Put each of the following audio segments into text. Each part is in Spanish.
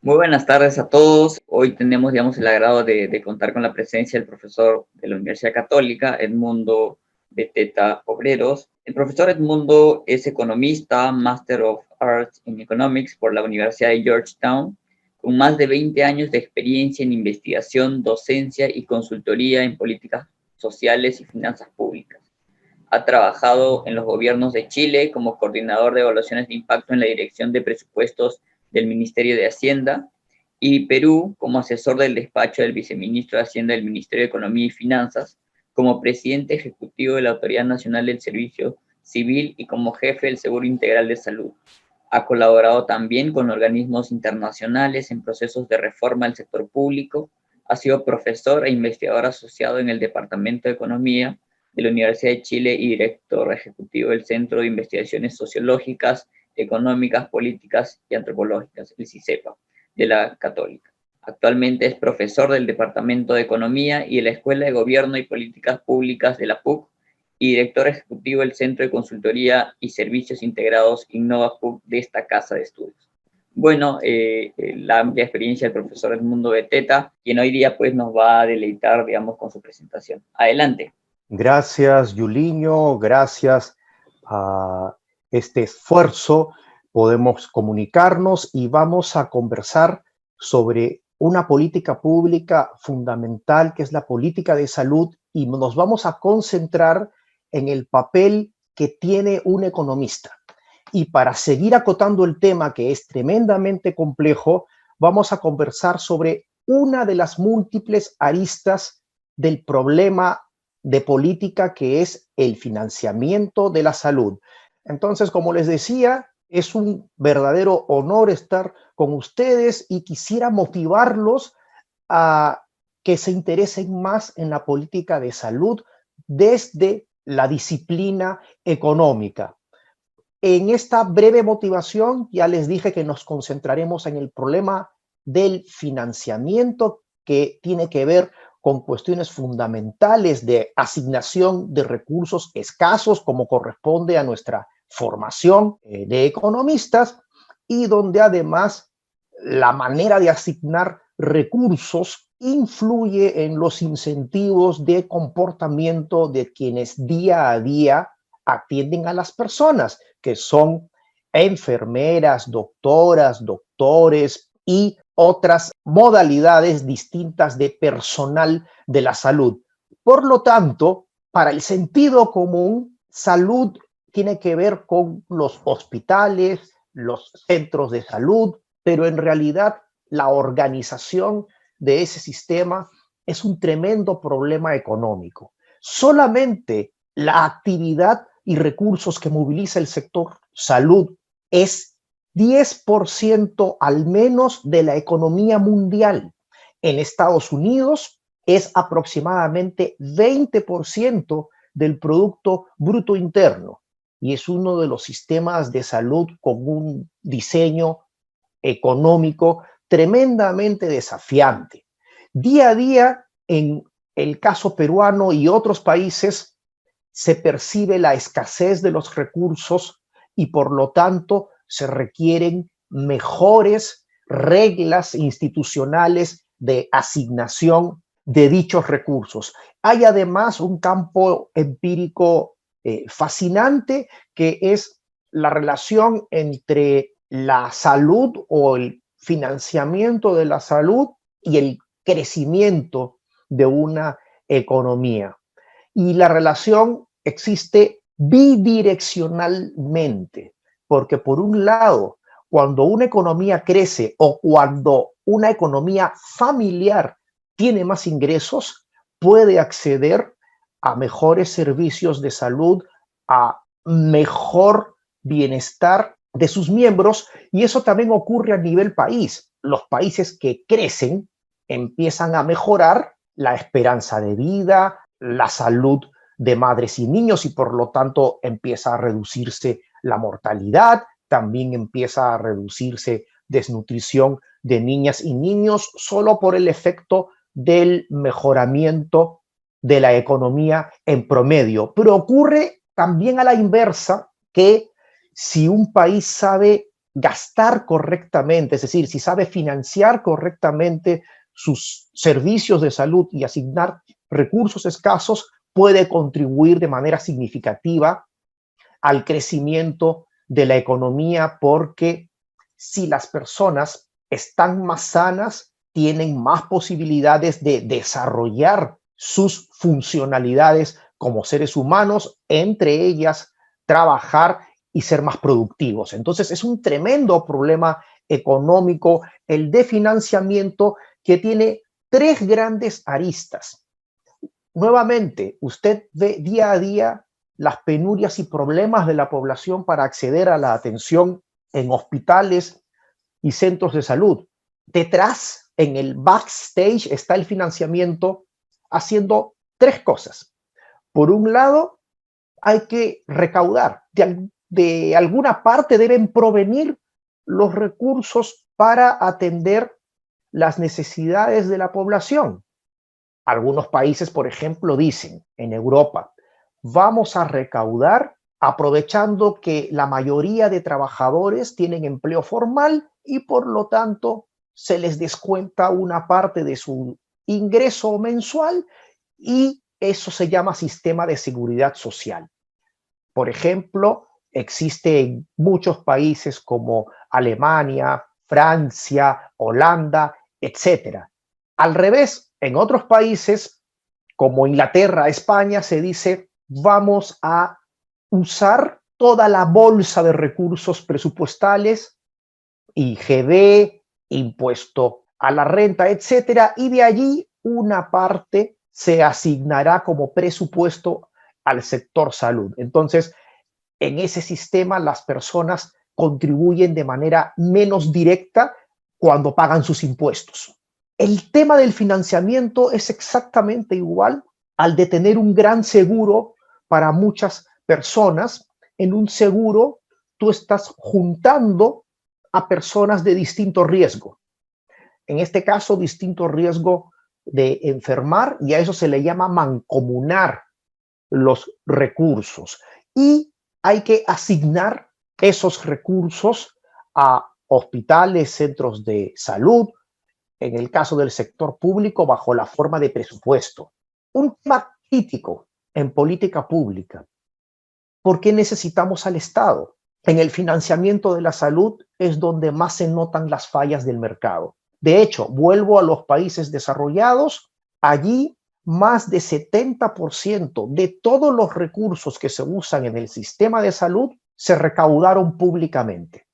Muy buenas tardes a todos. Hoy tenemos, el agrado de contar con la presencia del profesor de la Universidad Católica, Edmundo Beteta Obreros. El profesor Edmundo es economista, Master of Arts in Economics por la Universidad de Georgetown, con más de 20 años de experiencia en investigación, docencia y consultoría en políticas sociales y finanzas públicas. Ha trabajado en los gobiernos de Chile como coordinador de evaluaciones de impacto en la Dirección de Presupuestos del Ministerio de Hacienda, y Perú como asesor del despacho del viceministro de Hacienda del Ministerio de Economía y Finanzas, como presidente ejecutivo de la Autoridad Nacional del Servicio Civil y como jefe del Seguro Integral de Salud. Ha colaborado también con organismos internacionales en procesos de reforma del sector público. Ha sido profesor e investigador asociado en el Departamento de Economía de la Universidad de Chile y director ejecutivo del Centro de Investigaciones Sociológicas, Económicas, Políticas y Antropológicas, el CICEPA, de la Católica. Actualmente es profesor del Departamento de Economía y de la Escuela de Gobierno y Políticas Públicas de la PUC y director ejecutivo del Centro de Consultoría y Servicios Integrados InnovaPUC de esta casa de estudios. Bueno, la amplia experiencia del profesor Edmundo Beteta, quien hoy día pues nos va a deleitar, con su presentación. Adelante. Gracias, Yuliño, gracias a este esfuerzo podemos comunicarnos y vamos a conversar sobre una política pública fundamental que es la política de salud, y nos vamos a concentrar en el papel que tiene un economista. Y para seguir acotando el tema, que es tremendamente complejo, vamos a conversar sobre una de las múltiples aristas del problema de política, que es el financiamiento de la salud. Entonces, como les decía, es un verdadero honor estar con ustedes y quisiera motivarlos a que se interesen más en la política de salud desde la disciplina económica. En esta breve motivación ya les dije que nos concentraremos en el problema del financiamiento, que tiene que ver con cuestiones fundamentales de asignación de recursos escasos, como corresponde a nuestra formación de economistas, y donde además la manera de asignar recursos influye en los incentivos de comportamiento de quienes día a día atienden a las personas, que son enfermeras, doctoras, doctores y otras modalidades distintas de personal de la salud. Por lo tanto, para el sentido común, salud tiene que ver con los hospitales, los centros de salud, pero en realidad la organización de ese sistema es un tremendo problema económico. Solamente la actividad y recursos que moviliza el sector salud es 10% al menos de la economía mundial. En Estados Unidos es aproximadamente 20% del Producto Bruto Interno, y es uno de los sistemas de salud con un diseño económico tremendamente desafiante. Día a día, en el caso peruano y otros países, se percibe la escasez de los recursos y por lo tanto se requieren mejores reglas institucionales de asignación de dichos recursos. Hay además un campo empírico fascinante, que es la relación entre la salud o el financiamiento de la salud y el crecimiento de una economía. Y la relación existe bidireccionalmente, porque por un lado, cuando una economía crece o cuando una economía familiar tiene más ingresos, puede acceder a mejores servicios de salud, a mejor bienestar de sus miembros, y eso también ocurre a nivel país. Los países que crecen empiezan a mejorar la esperanza de vida, la salud de madres y niños, y por lo tanto empieza a reducirse la mortalidad, también empieza a reducirse desnutrición de niñas y niños, solo por el efecto del mejoramiento de la economía en promedio. Pero ocurre también a la inversa, que si un país sabe gastar correctamente, es decir, si sabe financiar correctamente sus servicios de salud y asignar recursos escasos, puede contribuir de manera significativa al crecimiento de la economía, porque si las personas están más sanas, tienen más posibilidades de desarrollar sus funcionalidades como seres humanos, entre ellas trabajar y ser más productivos. Entonces es un tremendo problema económico el de financiamiento que tiene tres grandes aristas. Nuevamente, usted ve día a día las penurias y problemas de la población para acceder a la atención en hospitales y centros de salud. Detrás, en el backstage, está el financiamiento haciendo tres cosas. Por un lado, hay que recaudar. De alguna parte deben provenir los recursos para atender las necesidades de la población. Algunos países, por ejemplo, dicen en Europa, vamos a recaudar aprovechando que la mayoría de trabajadores tienen empleo formal y por lo tanto se les descuenta una parte de su ingreso mensual y eso se llama sistema de seguridad social. Por ejemplo, existe en muchos países como Alemania, Francia, Holanda, etcétera. Al revés, en otros países como Inglaterra, España, se dice vamos a usar toda la bolsa de recursos presupuestales, IGB, impuesto a la renta, etcétera, y de allí una parte se asignará como presupuesto al sector salud. Entonces, en ese sistema las personas contribuyen de manera menos directa cuando pagan sus impuestos. El tema del financiamiento es exactamente igual al de tener un gran seguro para muchas personas. En un seguro tú estás juntando a personas de distinto riesgo. En este caso, distinto riesgo de enfermar, y a eso se le llama mancomunar los recursos. Y hay que asignar esos recursos a hospitales, centros de salud, en el caso del sector público, bajo la forma de presupuesto. Un tema crítico en política pública. ¿Por qué necesitamos al Estado? En el financiamiento de la salud es donde más se notan las fallas del mercado. De hecho, vuelvo a los países desarrollados, allí más de 70% de todos los recursos que se usan en el sistema de salud se recaudaron públicamente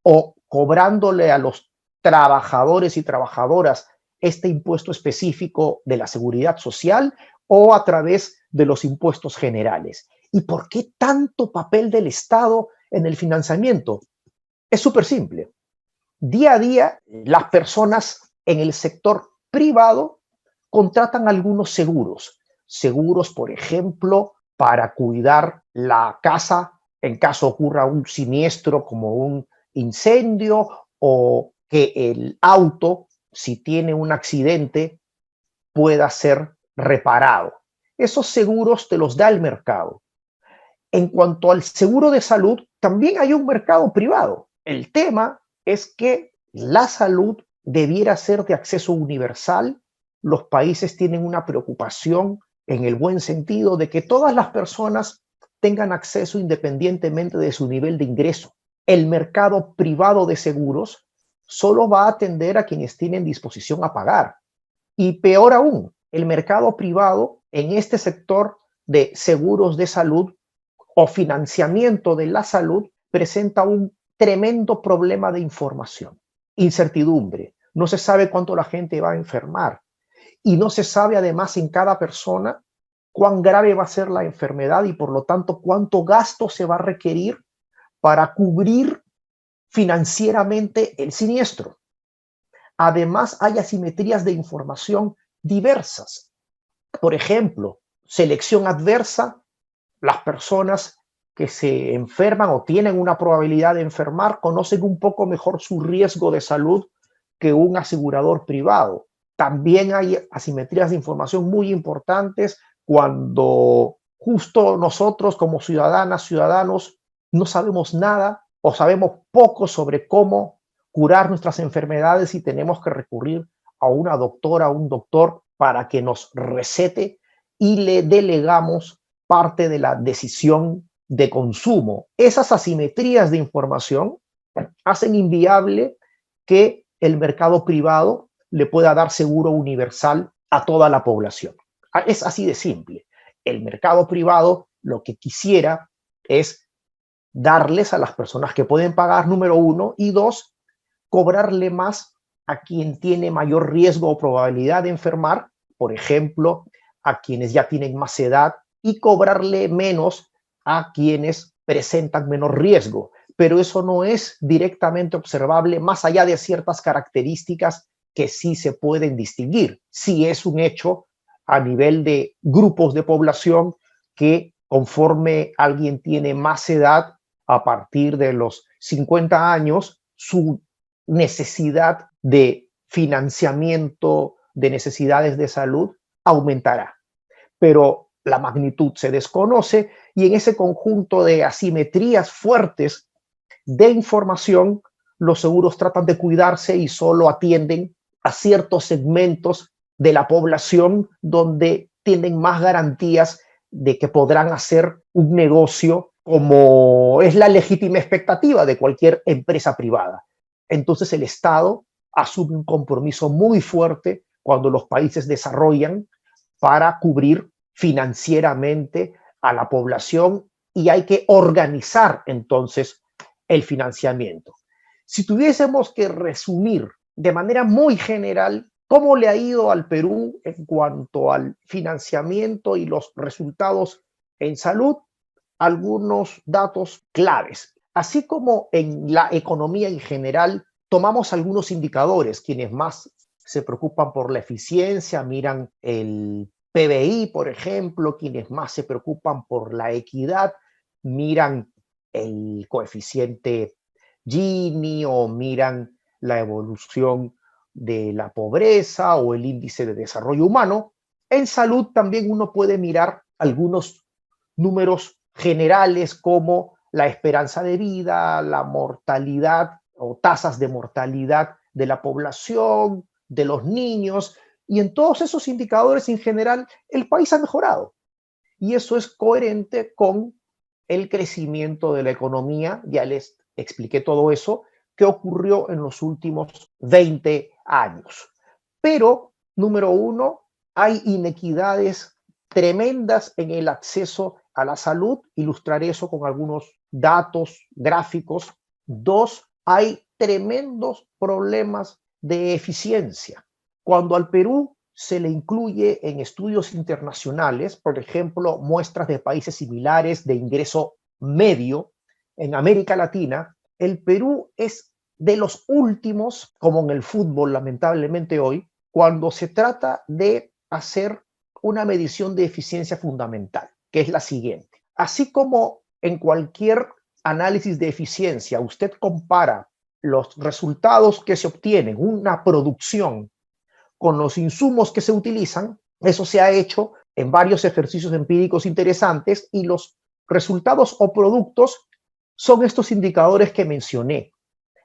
o cobrándole a los trabajadores y trabajadoras este impuesto específico de la seguridad social o a través de los impuestos generales. ¿Y por qué tanto papel del Estado en el financiamiento? Es súper simple. Día a día, las personas en el sector privado contratan algunos seguros. Seguros, por ejemplo, para cuidar la casa en caso ocurra un siniestro como un incendio o que el auto, si tiene un accidente, pueda ser reparado. Esos seguros te los da el mercado. En cuanto al seguro de salud, también hay un mercado privado. El tema es que la salud debiera ser de acceso universal. Los países tienen una preocupación en el buen sentido de que todas las personas tengan acceso independientemente de su nivel de ingreso. El mercado privado de seguros solo va a atender a quienes tienen disposición a pagar. Y peor aún, el mercado privado en este sector de seguros de salud o financiamiento de la salud presenta un tremendo problema de información, incertidumbre. No se sabe cuánto la gente va a enfermar y no se sabe además en cada persona cuán grave va a ser la enfermedad y por lo tanto cuánto gasto se va a requerir para cubrir financieramente el siniestro. Además, hay asimetrías de información diversas. Por ejemplo, selección adversa, las personas que se enferman o tienen una probabilidad de enfermar conocen un poco mejor su riesgo de salud que un asegurador privado. También hay asimetrías de información muy importantes cuando justo nosotros como ciudadanas, ciudadanos, no sabemos nada o sabemos poco sobre cómo curar nuestras enfermedades y tenemos que recurrir a una doctora, a un doctor para que nos recete y le delegamos parte de la decisión de consumo. Esas asimetrías de información hacen inviable que el mercado privado le pueda dar seguro universal a toda la población. Es así de simple. El mercado privado lo que quisiera es darles a las personas que pueden pagar, número uno, y dos, cobrarle más a quien tiene mayor riesgo o probabilidad de enfermar, por ejemplo, a quienes ya tienen más edad, y cobrarle menos a quienes presentan menos riesgo. Pero eso no es directamente observable más allá de ciertas características que sí se pueden distinguir. Sí es un hecho a nivel de grupos de población que conforme alguien tiene más edad, a partir de los 50 años, su necesidad de financiamiento de necesidades de salud aumentará. Pero la magnitud se desconoce y en ese conjunto de asimetrías fuertes de información, los seguros tratan de cuidarse y solo atienden a ciertos segmentos de la población donde tienen más garantías de que podrán hacer un negocio como es la legítima expectativa de cualquier empresa privada. Entonces el Estado asume un compromiso muy fuerte cuando los países desarrollan para cubrir financieramente a la población y hay que organizar entonces el financiamiento. Si tuviésemos que resumir de manera muy general cómo le ha ido al Perú en cuanto al financiamiento y los resultados en salud, algunos datos claves. Así como en la economía en general, tomamos algunos indicadores, quienes más se preocupan por la eficiencia, miran el PBI, por ejemplo, quienes más se preocupan por la equidad, miran el coeficiente Gini o miran la evolución de la pobreza o el índice de desarrollo humano. En salud también uno puede mirar algunos números generales como la esperanza de vida, la mortalidad o tasas de mortalidad de la población, de los niños, y en todos esos indicadores en general el país ha mejorado. Y eso es coherente con el crecimiento de la economía, ya les expliqué todo eso, que ocurrió en los últimos 20 años. Pero, número uno, hay inequidades tremendas en el acceso a la salud. Ilustraré eso con algunos datos gráficos. Dos, hay tremendos problemas de eficiencia. Cuando al Perú se le incluye en estudios internacionales, por ejemplo, muestras de países similares de ingreso medio en América Latina, el Perú es de los últimos, como en el fútbol lamentablemente hoy, cuando se trata de hacer una medición de eficiencia fundamental, que es la siguiente. Así como en cualquier análisis de eficiencia usted compara los resultados que se obtienen, una producción, con los insumos que se utilizan, eso se ha hecho en varios ejercicios empíricos interesantes y los resultados o productos son estos indicadores que mencioné.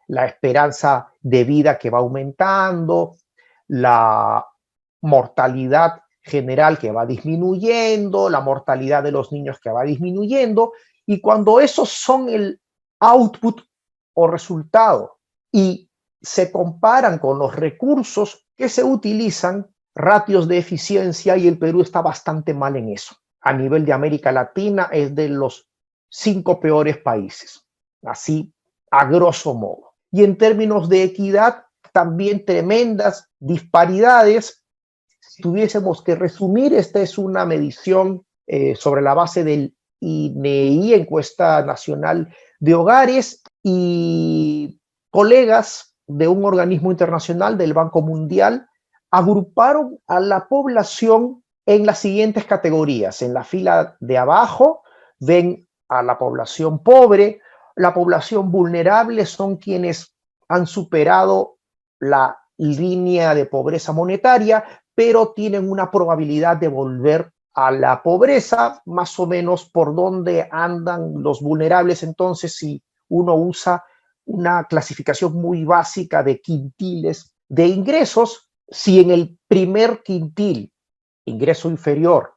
La esperanza de vida que va aumentando, la mortalidad general que va disminuyendo, la mortalidad de los niños que va disminuyendo, y cuando esos son el output o resultado y se comparan con los recursos que se utilizan, ratios de eficiencia, y el Perú está bastante mal en eso. A nivel de América Latina es de los 5 peores países, así a grosso modo. Y en términos de equidad, también tremendas disparidades. Si tuviésemos que resumir, esta es una medición sobre la base del INEI, Encuesta Nacional de Hogares, y colegas de un organismo internacional del Banco Mundial agruparon a la población en las siguientes categorías. En la fila de abajo ven a la población pobre, la población vulnerable son quienes han superado la línea de pobreza monetaria, pero tienen una probabilidad de volver a la pobreza, más o menos por dónde andan los vulnerables. Entonces, si uno usa una clasificación muy básica de quintiles de ingresos, si en el primer quintil, ingreso inferior,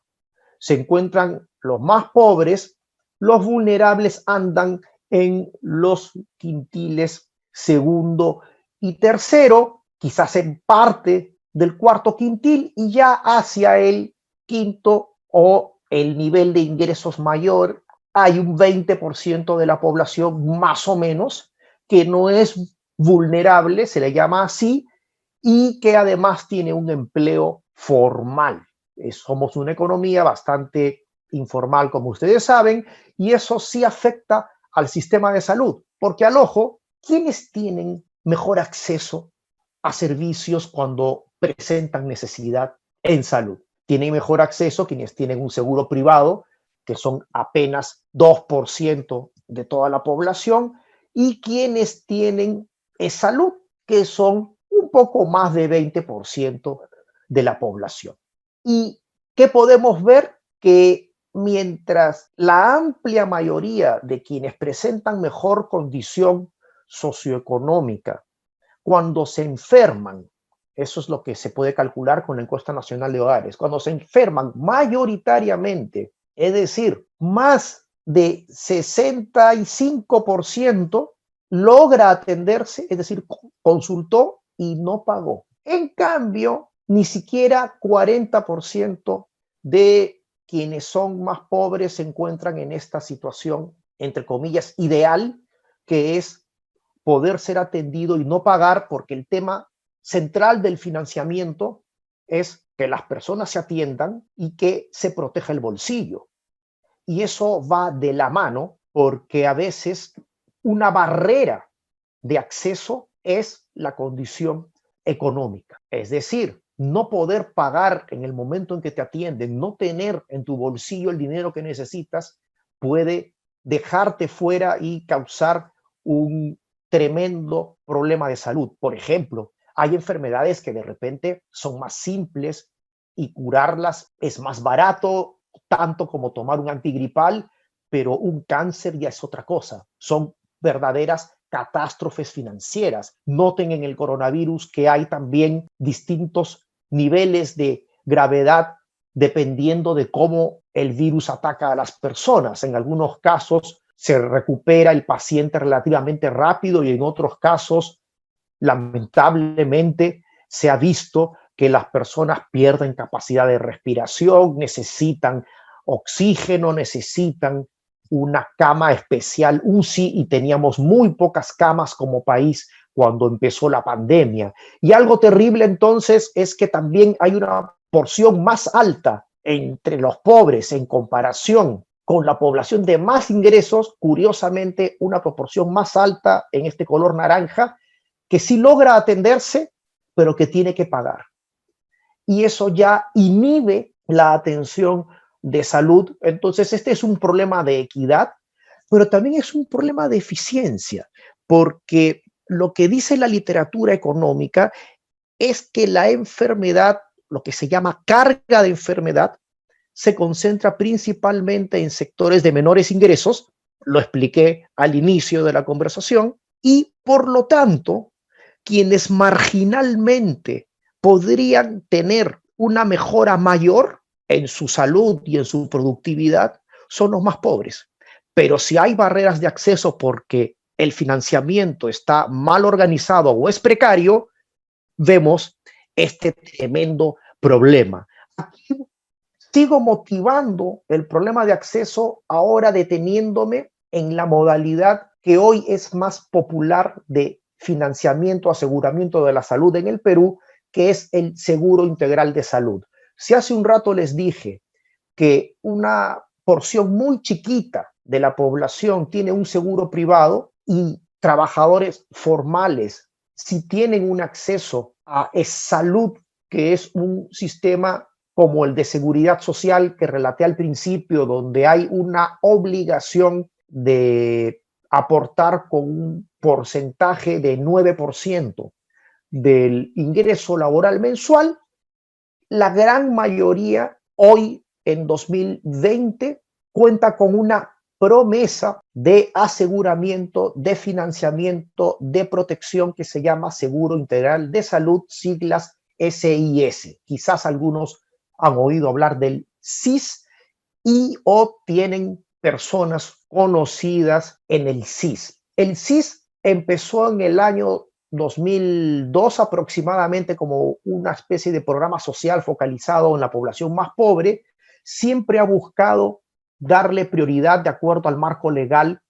se encuentran los más pobres, los vulnerables andan en los quintiles segundo y tercero, quizás en parte del cuarto quintil, y ya hacia el quinto o el nivel de ingresos mayor hay un 20% de la población más o menos que no es vulnerable, se le llama así, y que además tiene un empleo formal. Somos una economía bastante informal, como ustedes saben, y eso sí afecta al sistema de salud, porque al ojo, ¿quiénes tienen mejor acceso a servicios cuando presentan necesidad en salud? Tienen mejor acceso quienes tienen un seguro privado, que son apenas 2% de toda la población, y quienes tienen salud, que son un poco más de 20% de la población. ¿Y qué podemos ver? Que mientras la amplia mayoría de quienes presentan mejor condición socioeconómica, cuando se enferman, eso es lo que se puede calcular con la encuesta nacional de hogares, cuando se enferman mayoritariamente, es decir, más de 65% logra atenderse, es decir, consultó y no pagó. En cambio, ni siquiera 40% de quienes son más pobres se encuentran en esta situación, entre comillas, ideal, que es poder ser atendido y no pagar, porque el tema central del financiamiento es que las personas se atiendan y que se proteja el bolsillo. Y eso va de la mano porque a veces una barrera de acceso es la condición económica. Es decir, no poder pagar en el momento en que te atienden, no tener en tu bolsillo el dinero que necesitas, puede dejarte fuera y causar un tremendo problema de salud. Por ejemplo, hay enfermedades que de repente son más simples y curarlas es más barato, tanto como tomar un antigripal, pero un cáncer ya es otra cosa. Son verdaderas catástrofes financieras. Noten en el coronavirus que hay también distintos niveles de gravedad dependiendo de cómo el virus ataca a las personas. En algunos casos se recupera el paciente relativamente rápido y en otros casos, lamentablemente, se ha visto que las personas pierden capacidad de respiración, necesitan oxígeno, necesitan una cama especial UCI y teníamos muy pocas camas como país cuando empezó la pandemia. Y algo terrible entonces es que también hay una porción más alta entre los pobres en comparación con la población de más ingresos, curiosamente una proporción más alta en este color naranja, que sí logra atenderse, pero que tiene que pagar. Y eso ya inhibe la atención de salud. Entonces, este es un problema de equidad, pero también es un problema de eficiencia, porque lo que dice la literatura económica es que la enfermedad, lo que se llama carga de enfermedad, se concentra principalmente en sectores de menores ingresos, lo expliqué al inicio de la conversación, y por lo tanto, quienes marginalmente podrían tener una mejora mayor en su salud y en su productividad son los más pobres. Pero si hay barreras de acceso porque el financiamiento está mal organizado o es precario, vemos este tremendo problema. Aquí sigo motivando el problema de acceso, ahora deteniéndome en la modalidad que hoy es más popular de financiamiento, aseguramiento de la salud en el Perú, que es el seguro integral de salud. Si hace un rato les dije que una porción muy chiquita de la población tiene un seguro privado y trabajadores formales, si tienen un acceso a salud, que es un sistema como el de seguridad social que relaté al principio, donde hay una obligación de aportar con un porcentaje de 9% del ingreso laboral mensual, la gran mayoría hoy en 2020 cuenta con una promesa de aseguramiento, de financiamiento, de protección que se llama Seguro Integral de Salud, siglas SIS. Quizás algunos han oído hablar del SIS y o tienen personas conocidas en el SIS. El SIS empezó en el año 2002 aproximadamente como una especie de programa social focalizado en la población más pobre. Siempre ha buscado darle prioridad de acuerdo al marco legal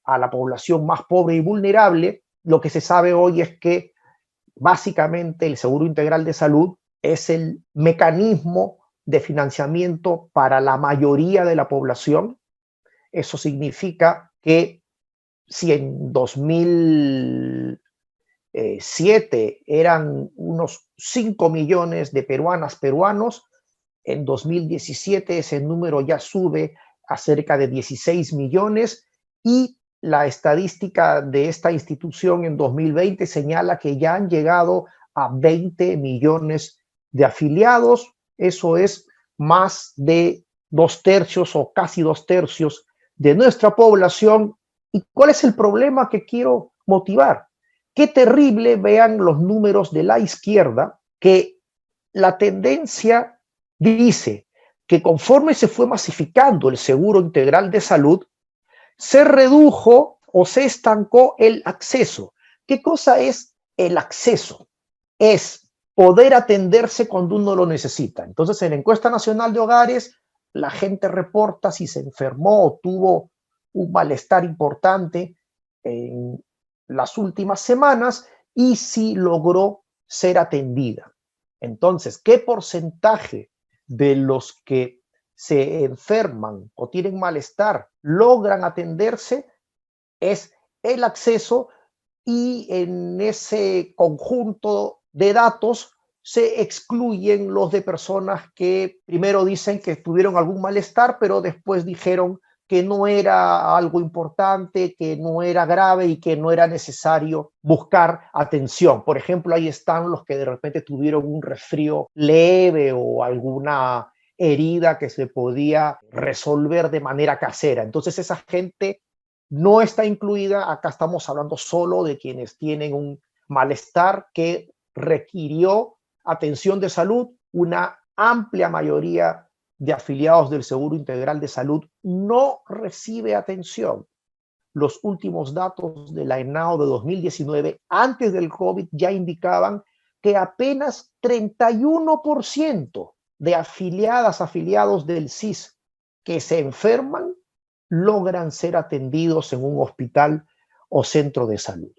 a la población más pobre y vulnerable. Lo que se sabe hoy es que básicamente el Seguro Integral de Salud es el mecanismo de financiamiento para la mayoría de la población. Eso significa que si en 2007 eran unos 5 millones de peruanos, en 2017 ese número ya sube a cerca de 16 millones y la estadística de esta institución en 2020 señala que ya han llegado a 20 millones de afiliados. Eso es más de 2/3 o casi 2/3 de nuestra población. ¿Y cuál es el problema que quiero motivar? Qué terrible, vean los números de la izquierda, que la tendencia dice que conforme se fue masificando el Seguro Integral de Salud, se redujo o se estancó el acceso. ¿Qué cosa es el acceso? Es poder atenderse cuando uno lo necesita. Entonces, en la encuesta nacional de hogares, la gente reporta si se enfermó o tuvo un malestar importante en las últimas semanas y si logró ser atendida. Entonces, ¿qué porcentaje de los que se enferman o tienen malestar logran atenderse? Es el acceso, y en ese conjunto de datos se excluyen los de personas que primero dicen que tuvieron algún malestar, pero después dijeron que no era algo importante, que no era grave y que no era necesario buscar atención. Por ejemplo, ahí están los que de repente tuvieron un resfrío leve o alguna herida que se podía resolver de manera casera. Entonces esa gente no está incluida. Acá estamos hablando solo de quienes tienen un malestar que requirió atención de salud. Una amplia mayoría de afiliados del Seguro Integral de Salud no recibe atención. Los últimos datos de la ENAO de 2019, antes del COVID, ya indicaban que apenas 31% de afiliados del SIS que se enferman logran ser atendidos en un hospital o centro de salud.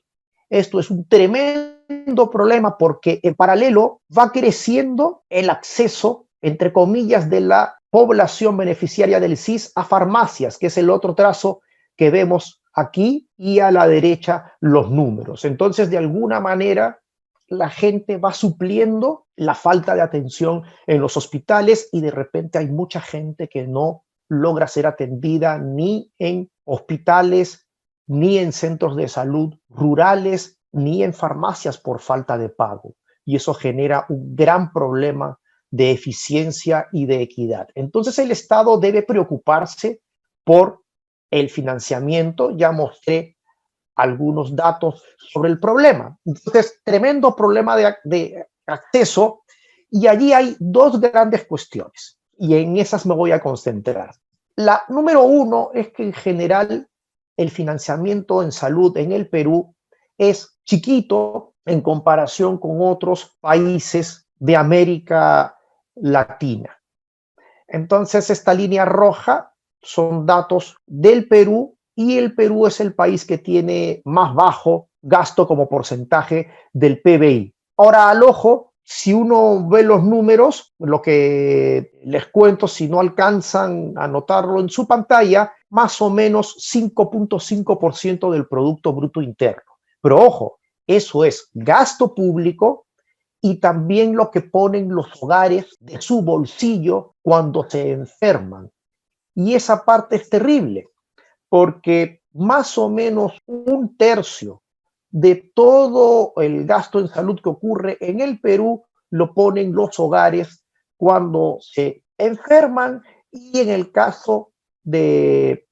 Esto es un tremendo problema porque en paralelo va creciendo el acceso, entre comillas, de la población beneficiaria del SIS a farmacias, que es el otro trazo que vemos aquí, y a la derecha los números. Entonces, de alguna manera, la gente va supliendo la falta de atención en los hospitales y de repente hay mucha gente que no logra ser atendida ni en hospitales, ni en centros de salud rurales, ni en farmacias por falta de pago. Y eso genera un gran problema de eficiencia y de equidad. Entonces el Estado debe preocuparse por el financiamiento. Ya mostré algunos datos sobre el problema. Entonces, tremendo problema de acceso, y allí hay dos grandes cuestiones y en esas me voy a concentrar. La número uno es que en general el financiamiento en salud en el Perú es chiquito en comparación con otros países de América Latina. Entonces, esta línea roja son datos del Perú y el Perú es el país que tiene más bajo gasto como porcentaje del PBI. Ahora, al ojo, si uno ve los números, lo que les cuento, si no alcanzan a notarlo en su pantalla, más o menos 5.5% del Producto Bruto Interno. Pero ojo, eso es gasto público y también lo que ponen los hogares de su bolsillo cuando se enferman. Y esa parte es terrible, porque más o menos 1/3 de todo el gasto en salud que ocurre en el Perú lo ponen los hogares cuando se enferman, Y en el caso de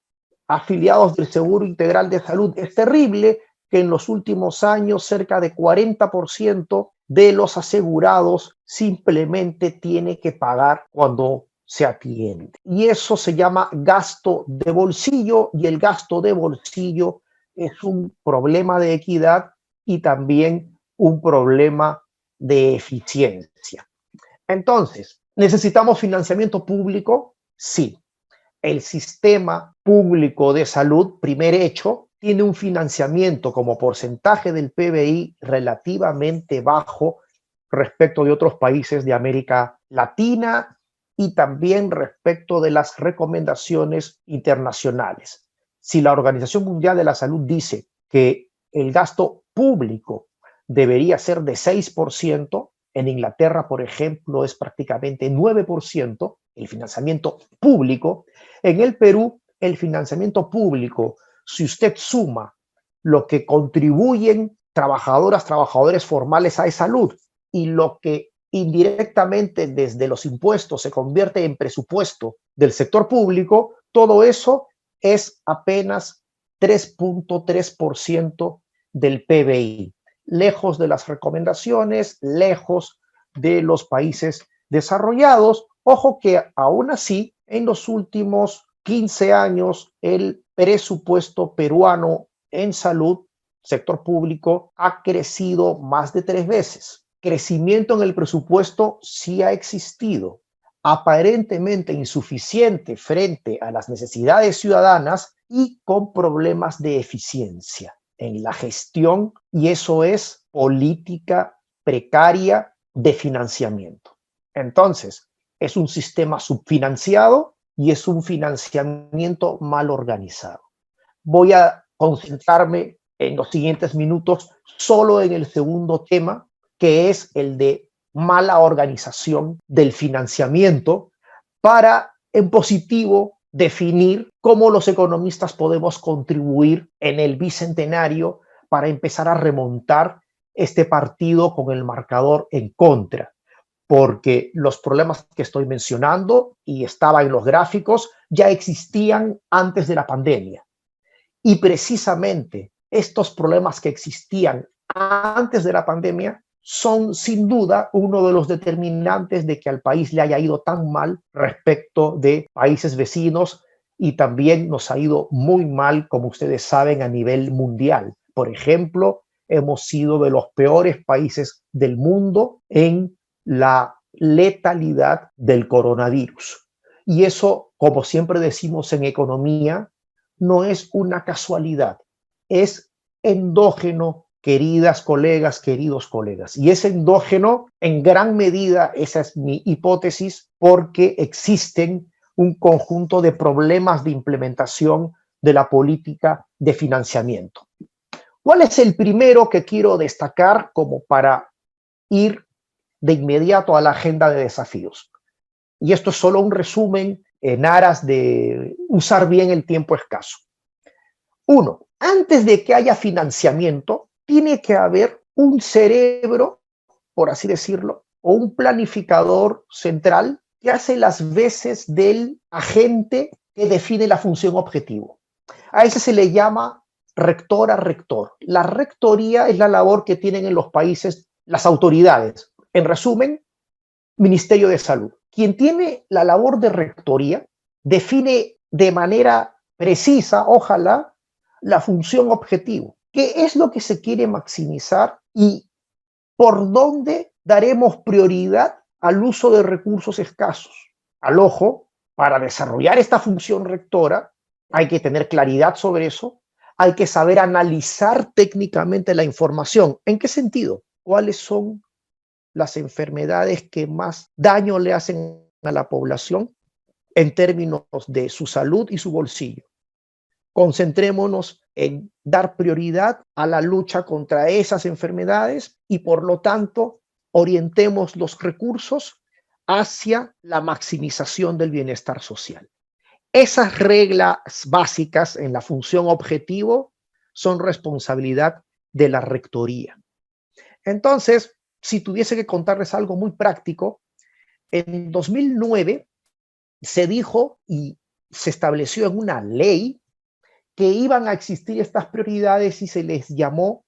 afiliados del Seguro Integral de Salud, es terrible que en los últimos años cerca de 40% de los asegurados simplemente tiene que pagar cuando se atiende. Y eso se llama gasto de bolsillo, y el gasto de bolsillo es un problema de equidad y también un problema de eficiencia. Entonces, ¿necesitamos financiamiento público? Sí. El sistema público de salud, primer hecho, tiene un financiamiento como porcentaje del PBI relativamente bajo respecto de otros países de América Latina y también respecto de las recomendaciones internacionales. Si la Organización Mundial de la Salud dice que el gasto público debería ser de 6%, en Inglaterra, por ejemplo, es prácticamente 9% el financiamiento público. En el Perú, el financiamiento público, si usted suma lo que contribuyen trabajadoras, trabajadores formales a salud y lo que indirectamente desde los impuestos se convierte en presupuesto del sector público, todo eso es apenas 3.3% del PBI, lejos de las recomendaciones, lejos de los países desarrollados. Ojo que aún así, en los últimos 15 años, el presupuesto peruano en salud, sector público, ha crecido más de 3 veces. Crecimiento en el presupuesto sí ha existido, aparentemente insuficiente frente a las necesidades ciudadanas y con problemas de eficiencia en la gestión, y eso es política precaria de financiamiento. Entonces, es un sistema subfinanciado y es un financiamiento mal organizado. Voy a concentrarme en los siguientes minutos solo en el segundo tema, que es el de mala organización del financiamiento, para en positivo definir cómo los economistas podemos contribuir en el bicentenario para empezar a remontar este partido con el marcador en contra, porque los problemas que estoy mencionando, y estaba en los gráficos, ya existían antes de la pandemia. Y precisamente estos problemas que existían antes de la pandemia son sin duda uno de los determinantes de que al país le haya ido tan mal respecto de países vecinos, y también nos ha ido muy mal, como ustedes saben, a nivel mundial. Por ejemplo, hemos sido de los peores países del mundo en la letalidad del coronavirus. Y eso, como siempre decimos en economía, no es una casualidad, es endógeno, queridas colegas, queridos colegas. Y es endógeno en gran medida, esa es mi hipótesis, porque existen un conjunto de problemas de implementación de la política de financiamiento. ¿Cuál es el primero que quiero destacar como para ir de inmediato a la agenda de desafíos? Y esto es solo un resumen en aras de usar bien el tiempo escaso. Uno, antes de que haya financiamiento, tiene que haber un cerebro, por así decirlo, o un planificador central que hace las veces del agente que define la función objetivo. A ese se le llama rector a rector. La rectoría es la labor que tienen en los países las autoridades. En resumen, Ministerio de Salud. Quien tiene la labor de rectoría define de manera precisa, ojalá, la función objetivo. ¿Qué es lo que se quiere maximizar y por dónde daremos prioridad al uso de recursos escasos? Al ojo, para desarrollar esta función rectora hay que tener claridad sobre eso, hay que saber analizar técnicamente la información. ¿En qué sentido? ¿Cuáles son las enfermedades que más daño le hacen a la población en términos de su salud y su bolsillo? Concentrémonos en dar prioridad a la lucha contra esas enfermedades y, por lo tanto, orientemos los recursos hacia la maximización del bienestar social. Esas reglas básicas en la función objetivo son responsabilidad de la rectoría. Entonces, si tuviese que contarles algo muy práctico, en 2009 se dijo y se estableció en una ley que iban a existir estas prioridades y se les llamó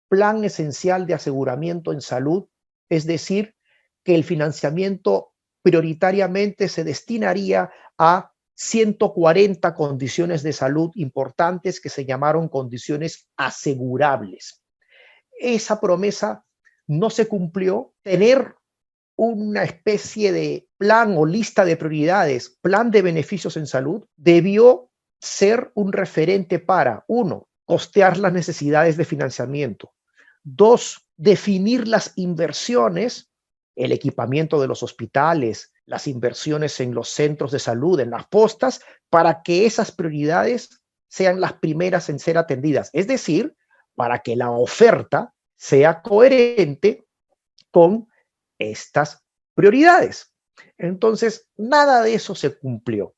Plan Esencial de Aseguramiento en Salud, es decir, que el financiamiento prioritariamente se destinaría a 140 condiciones de salud importantes que se llamaron condiciones asegurables. Esa promesa no se cumplió. Tener una especie de plan o lista de prioridades, plan de beneficios en salud, debió ser un referente para, uno, costear las necesidades de financiamiento; dos, definir las inversiones, el equipamiento de los hospitales, las inversiones en los centros de salud, en las postas, para que esas prioridades sean las primeras en ser atendidas. Es decir, para que la oferta sea coherente con estas prioridades. Entonces, nada de eso se cumplió.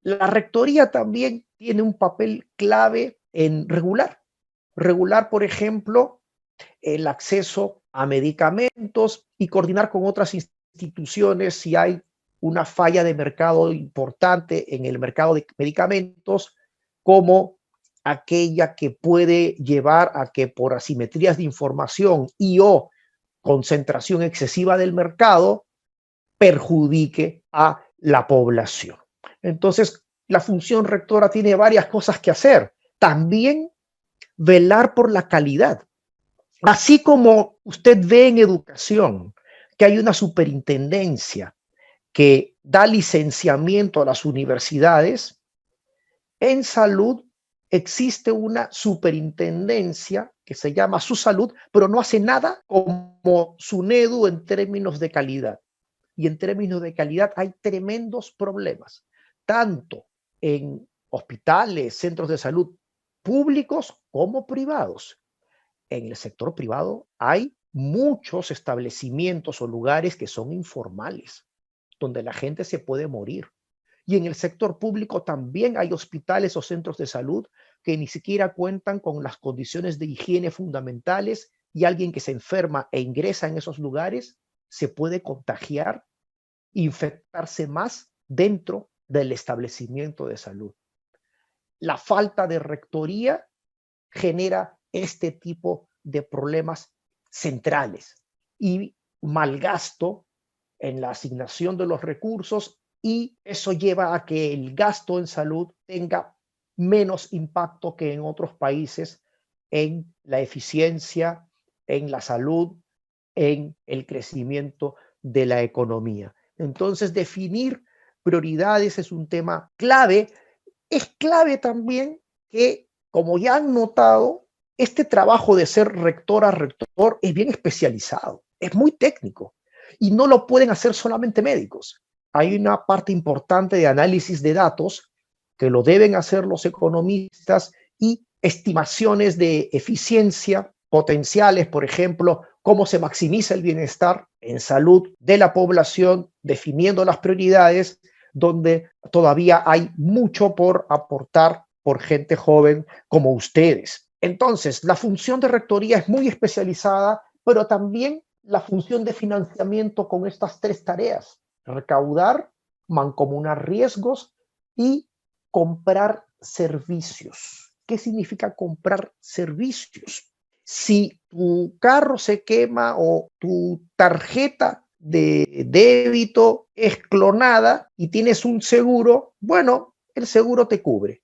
La rectoría también tiene un papel clave en regular, por ejemplo, el acceso a medicamentos y coordinar con otras instituciones si hay una falla de mercado importante en el mercado de medicamentos, como aquella que puede llevar a que por asimetrías de información y o concentración excesiva del mercado perjudique a la población. Entonces, la función rectora tiene varias cosas que hacer. También velar por la calidad. Así como usted ve en educación que hay una superintendencia que da licenciamiento a las universidades, en salud existe una superintendencia que se llama SUSalud, pero no hace nada como SUNEDU en términos de calidad. Y en términos de calidad hay tremendos problemas, tanto en hospitales, centros de salud públicos como privados. En el sector privado hay muchos establecimientos o lugares que son informales, donde la gente se puede morir. Y en el sector público también hay hospitales o centros de salud que ni siquiera cuentan con las condiciones de higiene fundamentales, y alguien que se enferma e ingresa en esos lugares se puede contagiar, infectarse más dentro del establecimiento de salud. La falta de rectoría genera este tipo de problemas centrales y malgasto en la asignación de los recursos, y eso lleva a que el gasto en salud tenga menos impacto que en otros países en la eficiencia, en la salud, en el crecimiento de la economía. Entonces, definir prioridades es un tema clave. Es clave también que, como ya han notado, este trabajo de ser rector a rector es bien especializado, es muy técnico y no lo pueden hacer solamente médicos. Hay una parte importante de análisis de datos que lo deben hacer los economistas, y estimaciones de eficiencia potenciales, por ejemplo, cómo se maximiza el bienestar en salud de la población, definiendo las prioridades, donde todavía hay mucho por aportar por gente joven como ustedes. Entonces, la función de rectoría es muy especializada, pero también la función de financiamiento con estas tres tareas: recaudar, mancomunar riesgos y comprar servicios. ¿Qué significa comprar servicios? Si tu carro se quema o tu tarjeta de débito es clonada y tienes un seguro, bueno, el seguro te cubre.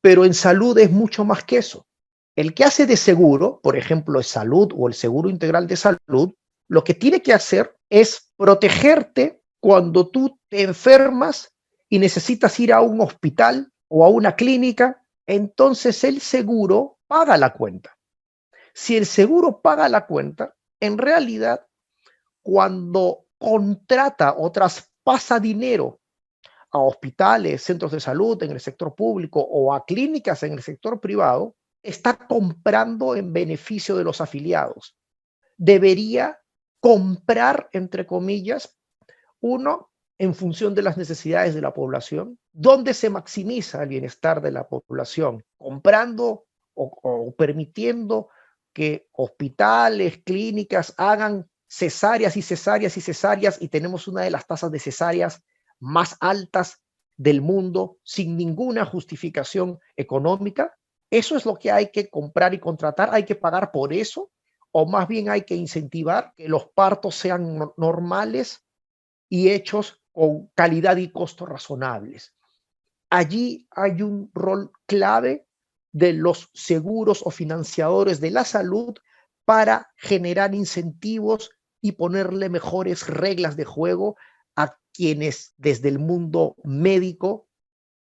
Pero en salud es mucho más que eso. El que hace de seguro, por ejemplo, es salud o el seguro integral de salud, lo que tiene que hacer es protegerte cuando tú te enfermas y necesitas ir a un hospital o a una clínica. Entonces el seguro paga la cuenta. Si el seguro paga la cuenta, en realidad, cuando contrata o traspasa dinero a hospitales, centros de salud en el sector público o a clínicas en el sector privado, está comprando en beneficio de los afiliados. Debería comprar, entre comillas, uno, en función de las necesidades de la población, donde se maximiza el bienestar de la población, comprando o permitiendo que hospitales, clínicas hagan cesáreas y cesáreas y cesáreas, y tenemos una de las tasas de cesáreas más altas del mundo sin ninguna justificación económica. ¿Eso es lo que hay que comprar y contratar? ¿Hay que pagar por eso? ¿O más bien hay que incentivar que los partos sean normales y hechos con calidad y costos razonables? Allí hay un rol clave de los seguros o financiadores de la salud para generar incentivos y ponerle mejores reglas de juego a quienes desde el mundo médico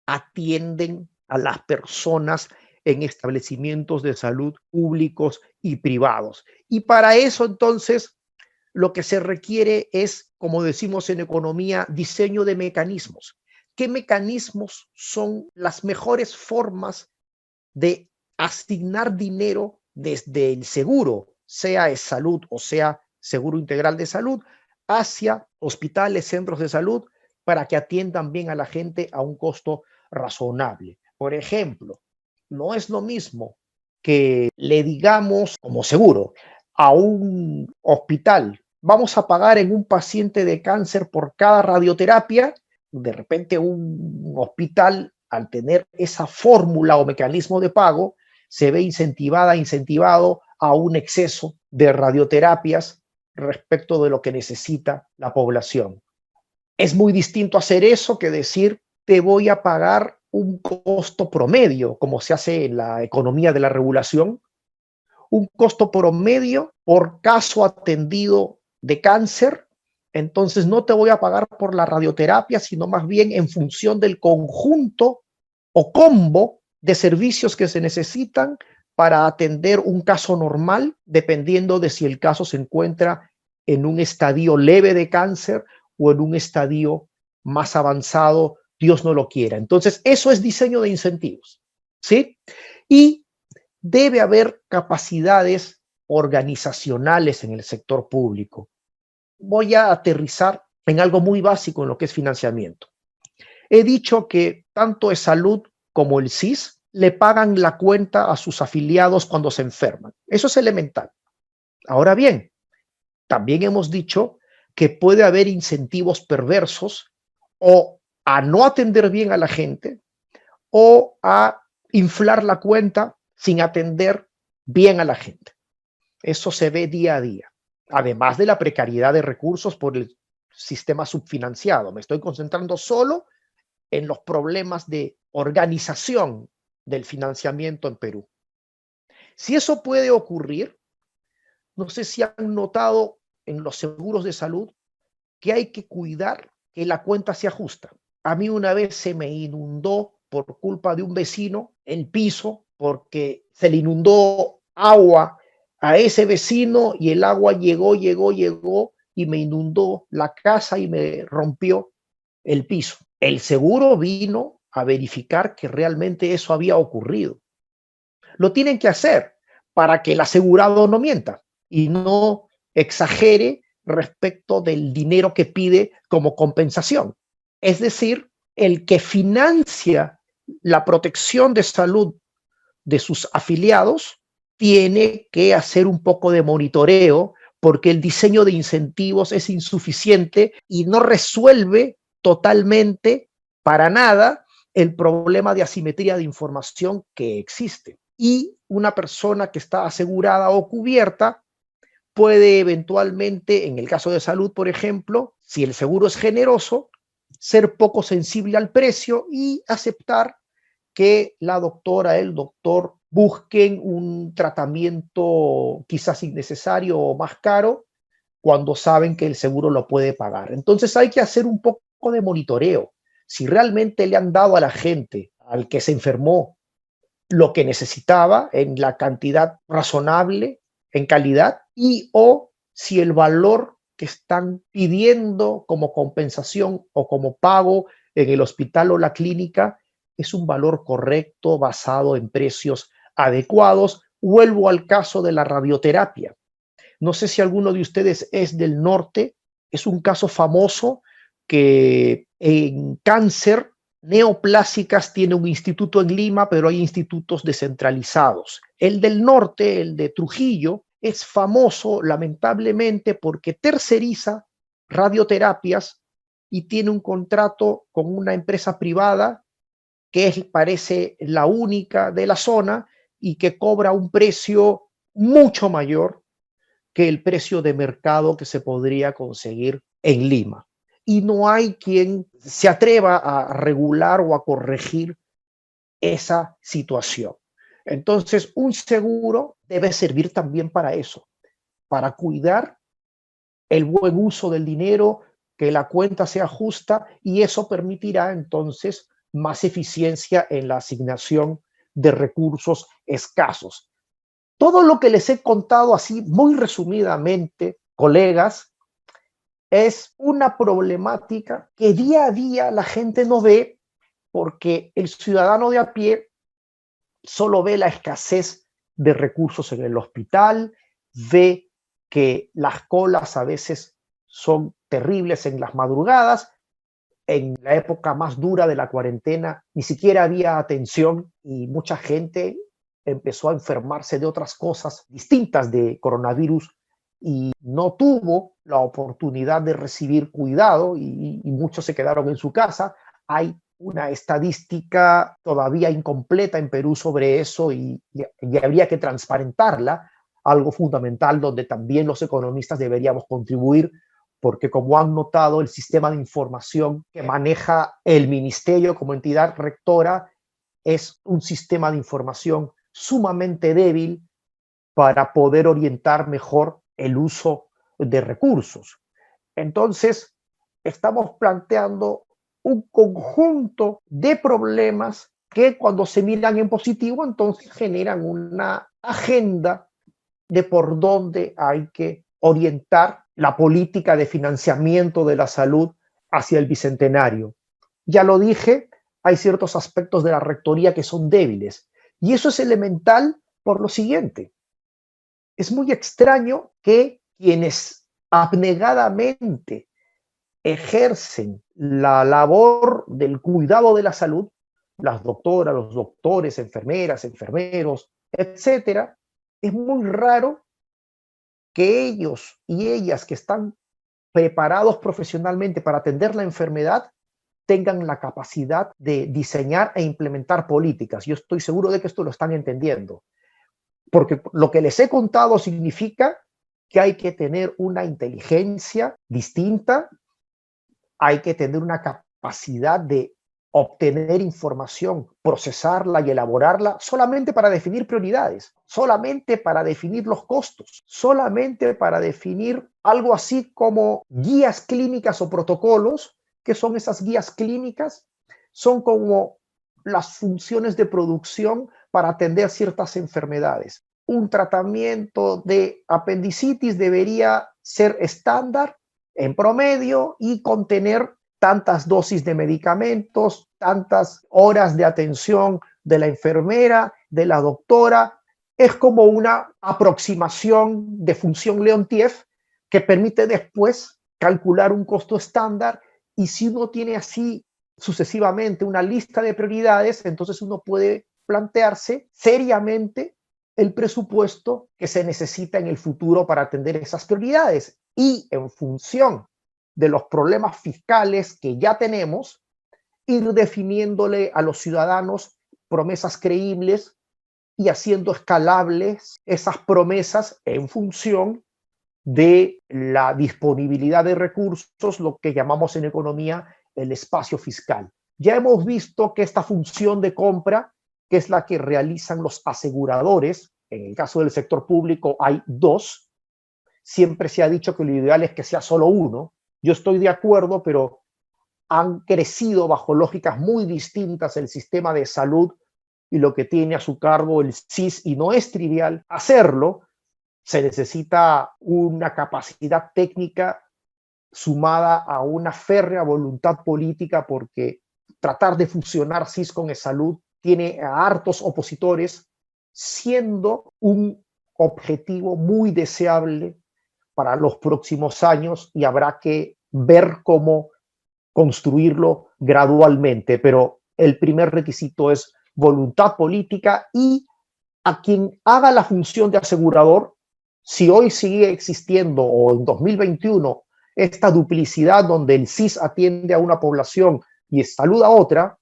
atienden a las personas en establecimientos de salud públicos y privados. Y para eso entonces lo que se requiere es, como decimos en economía, diseño de mecanismos. ¿Qué mecanismos son las mejores formas de asignar dinero desde el seguro, sea de salud o sea seguro integral de salud, hacia hospitales, centros de salud, para que atiendan bien a la gente a un costo razonable? Por ejemplo, no es lo mismo que le digamos como seguro a un hospital: vamos a pagar en un paciente de cáncer por cada radioterapia. De repente un hospital, al tener esa fórmula o mecanismo de pago, se ve incentivado a un exceso de radioterapias respecto de lo que necesita la población. Es muy distinto hacer eso que decir: te voy a pagar un costo promedio, como se hace en la economía de la regulación, un costo promedio por caso atendido de cáncer. Entonces no te voy a pagar por la radioterapia, sino más bien en función del conjunto o combo de servicios que se necesitan para atender un caso normal, dependiendo de si el caso se encuentra en un estadio leve de cáncer o en un estadio más avanzado, Dios no lo quiera. Entonces, eso es diseño de incentivos, ¿sí? Y debe haber capacidades organizacionales en el sector público. Voy a aterrizar en algo muy básico en lo que es financiamiento. He dicho que tanto el salud como el SIS le pagan la cuenta a sus afiliados cuando se enferman. Eso es elemental. Ahora bien, también hemos dicho que puede haber incentivos perversos o a no atender bien a la gente o a inflar la cuenta sin atender bien a la gente. Eso se ve día a día, además de la precariedad de recursos por el sistema subfinanciado. Me estoy concentrando solo en los problemas de organización del financiamiento en Perú. Si eso puede ocurrir, no sé si han notado en los seguros de salud que hay que cuidar que la cuenta sea justa. A mí una vez se me inundó por culpa de un vecino el piso, porque se le inundó agua a ese vecino y el agua llegó y me inundó la casa y me rompió el piso. El seguro vino a verificar que realmente eso había ocurrido. Lo tienen que hacer para que el asegurado no mienta y no exagere respecto del dinero que pide como compensación. Es decir, el que financia la protección de salud de sus afiliados tiene que hacer un poco de monitoreo, porque el diseño de incentivos es insuficiente y no resuelve totalmente, para nada, el problema de asimetría de información que existe. Y una persona que está asegurada o cubierta puede eventualmente, en el caso de salud, por ejemplo, si el seguro es generoso, ser poco sensible al precio y aceptar que la doctora, el doctor busquen un tratamiento quizás innecesario o más caro cuando saben que el seguro lo puede pagar. Entonces hay que hacer un poco de monitoreo. Si realmente le han dado a la gente, al que se enfermó, lo que necesitaba en la cantidad razonable, en calidad, y o si el valor que están pidiendo como compensación o como pago en el hospital o la clínica es un valor correcto basado en precios adecuados. Vuelvo al caso de la radioterapia. No sé si alguno de ustedes es del norte. Es un caso famoso que en cáncer neoplásicas tiene un instituto en Lima, pero hay institutos descentralizados. El del norte, el de Trujillo, es famoso lamentablemente porque terceriza radioterapias y tiene un contrato con una empresa privada que parece la única de la zona y que cobra un precio mucho mayor que el precio de mercado que se podría conseguir en Lima. Y no hay quien se atreva a regular o a corregir esa situación. Entonces, un seguro debe servir también para eso, para cuidar el buen uso del dinero, que la cuenta sea justa, y eso permitirá entonces más eficiencia en la asignación de recursos escasos. Todo lo que les he contado así muy resumidamente, colegas, es una problemática que día a día la gente no ve, porque el ciudadano de a pie solo ve la escasez de recursos en el hospital, ve que las colas a veces son terribles en las madrugadas. En la época más dura de la cuarentena ni siquiera había atención y mucha gente empezó a enfermarse de otras cosas distintas de coronavirus y no tuvo la oportunidad de recibir cuidado y muchos se quedaron en su casa. Hay una estadística todavía incompleta en Perú sobre eso y habría que transparentarla, algo fundamental donde también los economistas deberíamos contribuir, porque como han notado, el sistema de información que maneja el ministerio como entidad rectora es un sistema de información sumamente débil para poder orientar mejor el uso de recursos. Entonces, estamos planteando un conjunto de problemas que cuando se miran en positivo, entonces generan una agenda de por dónde hay que orientar la política de financiamiento de la salud hacia el bicentenario. Ya lo dije, hay ciertos aspectos de la rectoría que son débiles y eso es elemental por lo siguiente. Es muy extraño que quienes abnegadamente ejercen la labor del cuidado de la salud, las doctoras, los doctores, enfermeras, enfermeros, etcétera, es muy raro que ellos y ellas que están preparados profesionalmente para atender la enfermedad tengan la capacidad de diseñar e implementar políticas. Yo estoy seguro de que esto lo están entendiendo, porque lo que les he contado significa que hay que tener una inteligencia distinta, hay que tener una capacidad de obtener información, procesarla y elaborarla solamente para definir prioridades, solamente para definir los costos, solamente para definir algo así como guías clínicas o protocolos. ¿Qué son esas guías clínicas? Son como las funciones de producción para atender ciertas enfermedades. Un tratamiento de apendicitis debería ser estándar en promedio y contener tantas dosis de medicamentos, tantas horas de atención de la enfermera, de la doctora. Es como una aproximación de función Leontief que permite después calcular un costo estándar, y si uno tiene así sucesivamente una lista de prioridades, entonces uno puede plantearse seriamente el presupuesto que se necesita en el futuro para atender esas prioridades y en función de los problemas fiscales que ya tenemos, ir definiéndole a los ciudadanos promesas creíbles y haciendo escalables esas promesas en función de la disponibilidad de recursos, lo que llamamos en economía el espacio fiscal. Ya hemos visto que esta función de compra, que es la que realizan los aseguradores, en el caso del sector público hay dos, siempre se ha dicho que lo ideal es que sea solo uno. Yo estoy de acuerdo, pero han crecido bajo lógicas muy distintas el sistema de salud y lo que tiene a su cargo el SIS, y no es trivial hacerlo. Se necesita una capacidad técnica sumada a una férrea voluntad política, porque tratar de fusionar SIS con salud tiene a hartos opositores, siendo un objetivo muy deseable para los próximos años, y habrá que ver cómo construirlo gradualmente, pero el primer requisito es voluntad política, y a quien haga la función de asegurador, si hoy sigue existiendo o en 2021 esta duplicidad donde el CIS atiende a una población y salud a otra,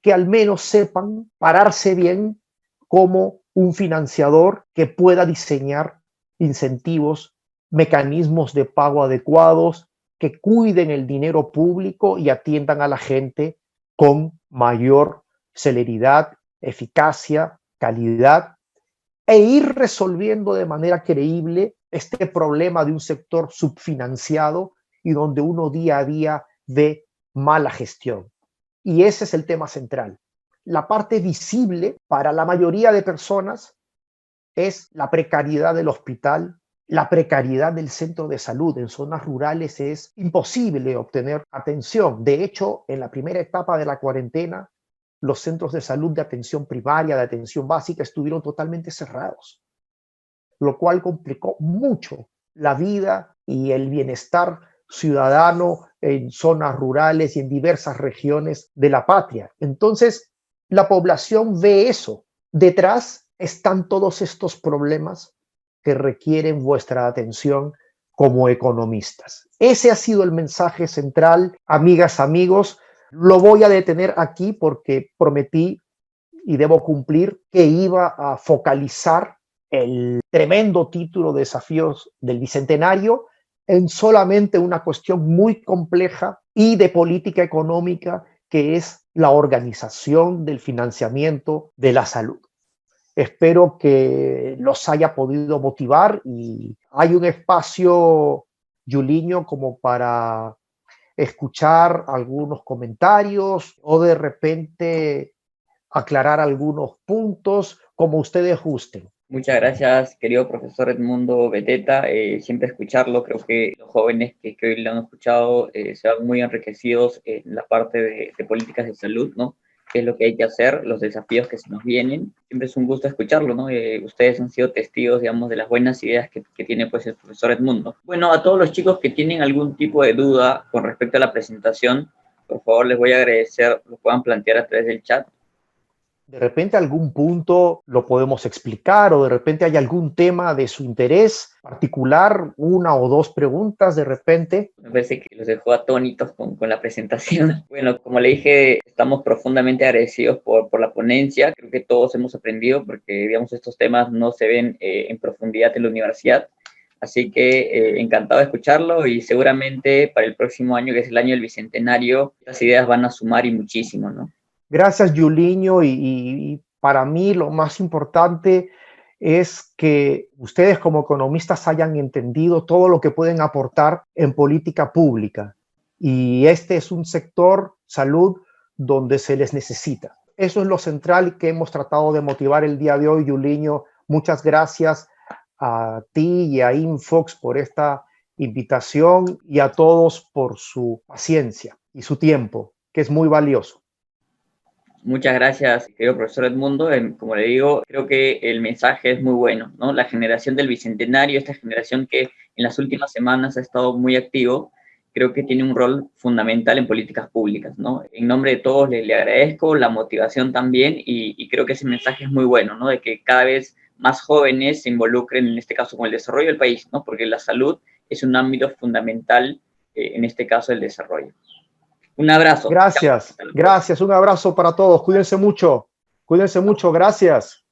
que al menos sepan pararse bien como un financiador que pueda diseñar incentivos, mecanismos de pago adecuados, que cuiden el dinero público y atiendan a la gente con mayor celeridad, eficacia, calidad, e ir resolviendo de manera creíble este problema de un sector subfinanciado y donde uno día a día ve mala gestión. Y ese es el tema central. La parte visible para la mayoría de personas es la precariedad del hospital, la precariedad del centro de salud. En zonas rurales es imposible obtener atención. De hecho, en la primera etapa de la cuarentena, los centros de salud de atención primaria, de atención básica, estuvieron totalmente cerrados, lo cual complicó mucho la vida y el bienestar ciudadano en zonas rurales y en diversas regiones de la patria. Entonces, la población ve eso. Detrás están todos estos problemas que requieren vuestra atención como economistas. Ese ha sido el mensaje central, amigas, amigos. Lo voy a detener aquí porque prometí y debo cumplir que iba a focalizar el tremendo título de Desafíos del Bicentenario en solamente una cuestión muy compleja y de política económica, que es la organización del financiamiento de la salud. Espero que los haya podido motivar y hay un espacio, Yuliño, como para escuchar algunos comentarios o de repente aclarar algunos puntos, como ustedes gusten. Muchas gracias, querido profesor Edmundo Beteta. Siempre escucharlo, creo que los jóvenes que hoy lo han escuchado se van muy enriquecidos en la parte de políticas de salud, ¿no? Qué es lo que hay que hacer, los desafíos que se nos vienen. Siempre es un gusto escucharlo, ¿no? Ustedes han sido testigos, digamos, de las buenas ideas que tiene pues el profesor Edmundo. Bueno, a todos los chicos que tienen algún tipo de duda con respecto a la presentación, por favor les voy a agradecer, lo puedan plantear a través del chat. De repente algún punto lo podemos explicar o de repente hay algún tema de su interés particular, una o dos preguntas de repente. Me parece que los dejó atónitos con la presentación. Bueno, como le dije, estamos profundamente agradecidos por la ponencia. Creo que todos hemos aprendido porque, digamos, estos temas no se ven en profundidad en la universidad. Así que encantado de escucharlo y seguramente para el próximo año, que es el año del Bicentenario, estas ideas van a sumar y muchísimo, ¿no? Gracias, Yuliño, y para mí lo más importante es que ustedes como economistas hayan entendido todo lo que pueden aportar en política pública. Y este es un sector, salud, donde se les necesita. Eso es lo central que hemos tratado de motivar el día de hoy, Yuliño. Muchas gracias a ti y a Infox por esta invitación y a todos por su paciencia y su tiempo, que es muy valioso. Muchas gracias, querido profesor Edmundo. Como le digo, creo que el mensaje es muy bueno, ¿no? La generación del Bicentenario, esta generación que en las últimas semanas ha estado muy activo, creo que tiene un rol fundamental en políticas públicas, ¿no? En nombre de todos le agradezco la motivación también y creo que ese mensaje es muy bueno, ¿no? De que cada vez más jóvenes se involucren, en este caso, con el desarrollo del país, ¿no? Porque la salud es un ámbito fundamental, en este caso, el desarrollo. Un abrazo. Gracias, gracias. Un abrazo para todos. Cuídense mucho, gracias.